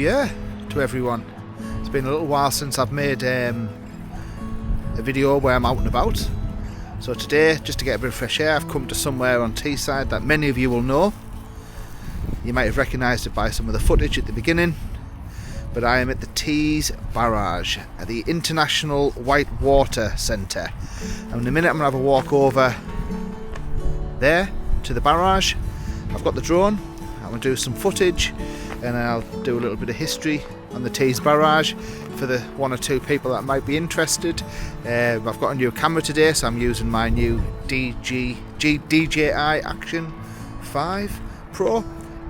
Year to everyone. It's been a little while since I've made a video where I'm out and about. So today, just to get a bit of fresh air, I've come to somewhere on Teesside that many of you will know. You might have recognised it by some of the footage at the beginning. But I am at the Tees Barrage at the International Whitewater Centre. And in a minute I'm going to have a walk over there to the barrage. I've got the drone, I'm going to do some footage and I'll do a little bit of history on the Tees Barrage for the one or two people that might be interested. I've got a new camera today, so I'm using my new DJI Action 5 Pro.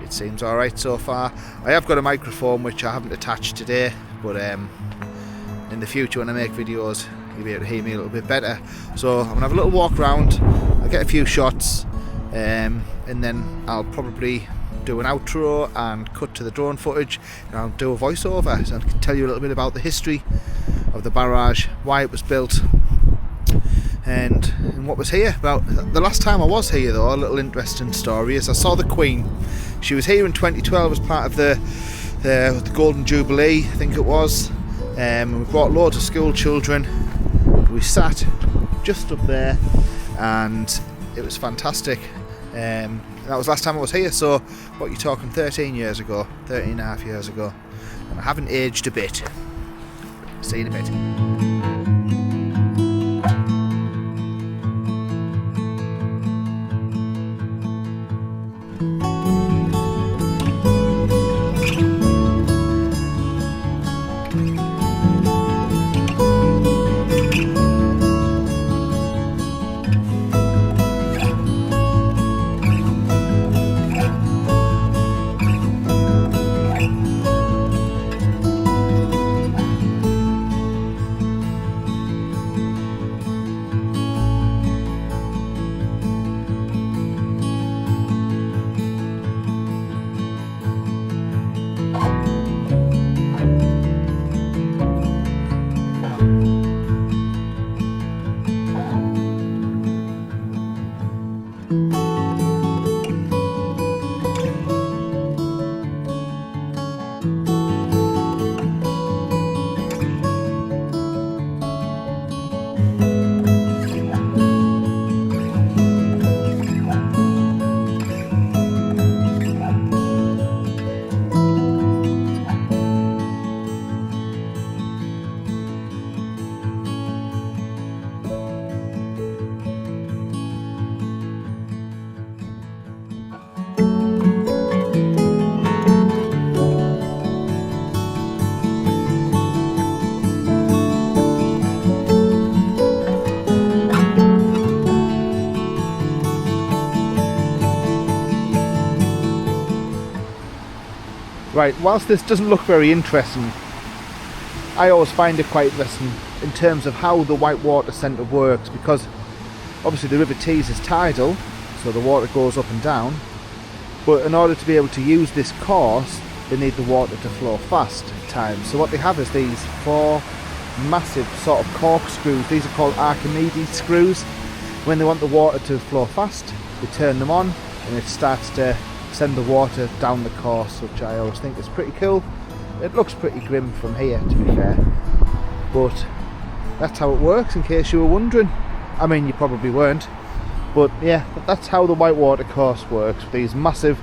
It seems alright so far. I have got a microphone which I haven't attached today, but in the future when I make videos you'll be able to hear me a little bit better. So I'm going to have a little walk around, I'll get a few shots, and then I'll probably do an outro and cut to the drone footage, and I'll do a voiceover so I can tell you a little bit about the history of the barrage, why it was built, and what was here. Well, the last time I was here though, a little interesting story is I saw the Queen. She was here in 2012 as part of the Golden Jubilee, I think it was. We brought loads of school children. We sat just up there and it was fantastic. That was last time I was here, so what you're talking 13 years ago, 13 and a half years ago, and I haven't aged a bit. See you in a bit. Right, whilst this doesn't look very interesting, I always find it quite interesting in terms of how the Whitewater Centre works, because obviously the River Tees is tidal, so the water goes up and down, but in order to be able to use this course they need the water to flow fast at times. So what they have is these four massive sort of corkscrews. These are called Archimedes screws. When they want the water to flow fast, they turn them on and it starts to send the water down the course, which I always think is pretty cool. It looks pretty grim from here, to be fair, but that's how it works, in case you were wondering. I mean, you probably weren't, but yeah, that's how the Whitewater course works, with these massive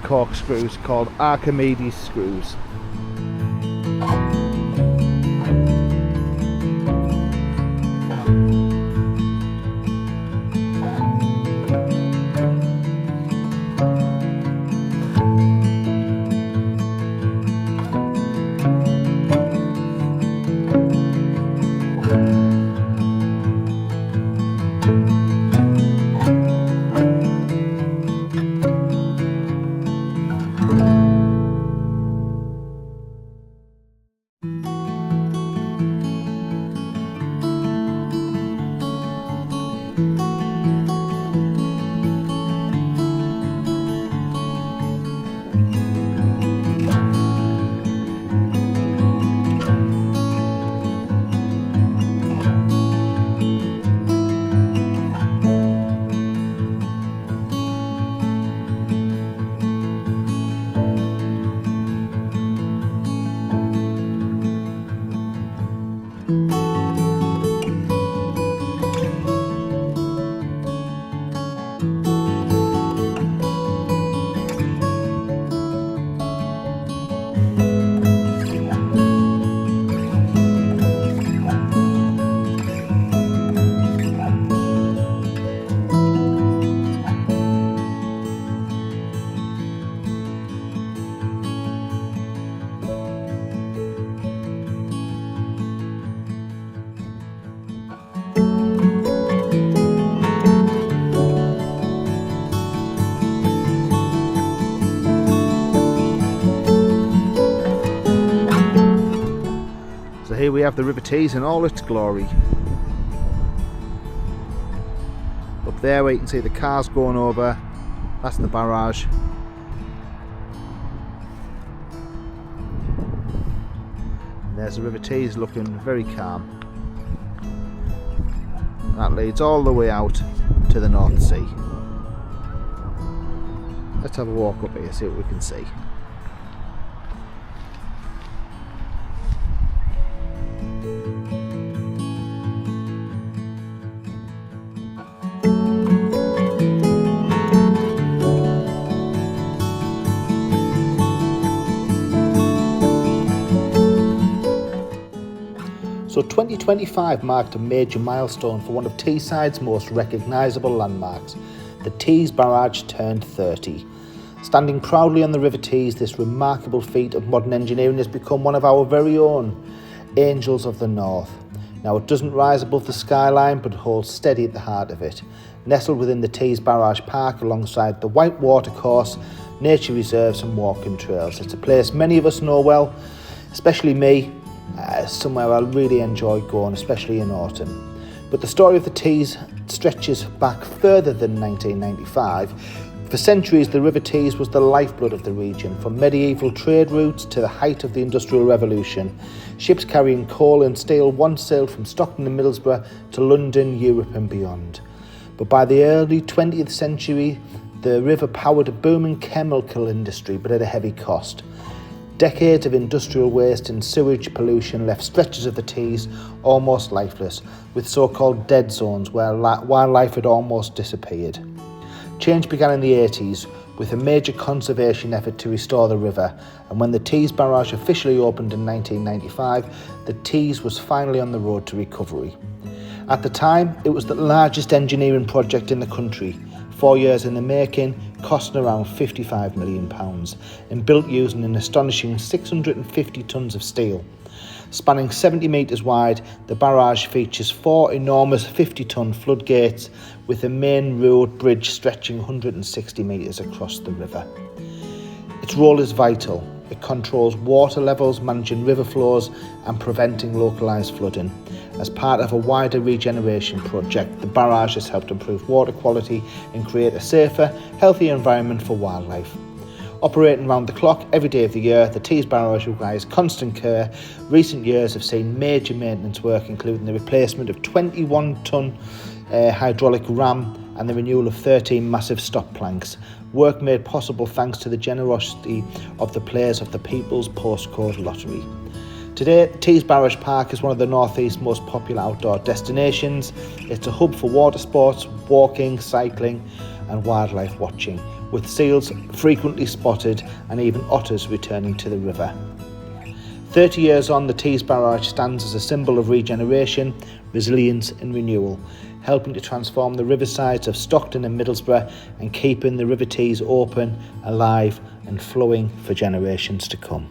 corkscrews called Archimedes screws. So here we have the River Tees in all its glory. Up there where you can see the cars going over, that's the barrage. And there's the River Tees looking very calm. And that leads all the way out to the North Sea. Let's have a walk up here, see what we can see. So 2025 marked a major milestone for one of Teesside's most recognisable landmarks. The Tees Barrage turned 30. Standing proudly on the River Tees, this remarkable feat of modern engineering has become one of our very own Angels of the North. Now, it doesn't rise above the skyline, but holds steady at the heart of it. Nestled within the Tees Barrage Park alongside the White Water Course, nature reserves and walking trails. It's a place many of us know well, especially me. Somewhere I really enjoy going, especially in autumn. But the story of the Tees stretches back further than 1995. For centuries, the River Tees was the lifeblood of the region, from medieval trade routes to the height of the Industrial Revolution. Ships carrying coal and steel once sailed from Stockton and Middlesbrough to London, Europe and beyond. But by the early 20th century, the river powered a booming chemical industry, but at a heavy cost. Decades of industrial waste and sewage pollution left stretches of the Tees almost lifeless, with so-called dead zones where wildlife had almost disappeared. Change began in the 80s with a major conservation effort to restore the river, and when the Tees Barrage officially opened in 1995, the Tees was finally on the road to recovery. At the time, it was the largest engineering project in the country, 4 years in the making, costing around £55 million, and built using an astonishing 650 tonnes of steel. Spanning 70 metres wide, the barrage features 4 enormous 50-tonne floodgates with a main road bridge stretching 160 metres across the river. Its role is vital. It controls water levels, managing river flows and preventing localised flooding. As part of a wider regeneration project, the barrage has helped improve water quality and create a safer, healthier environment for wildlife. Operating round the clock every day of the year, the Tees Barrage requires constant care. Recent years have seen major maintenance work, including the replacement of 21-tonne hydraulic ram and the renewal of 13 massive stop planks. Work made possible thanks to the generosity of the players of the People's Postcode Lottery. Today, Tees Barrage Park is one of the North East's most popular outdoor destinations. It's a hub for water sports, walking, cycling and wildlife watching, with seals frequently spotted and even otters returning to the river. 30 years on, the Tees Barrage stands as a symbol of regeneration, resilience and renewal, helping to transform the riversides of Stockton and Middlesbrough and keeping the River Tees open, alive and flowing for generations to come.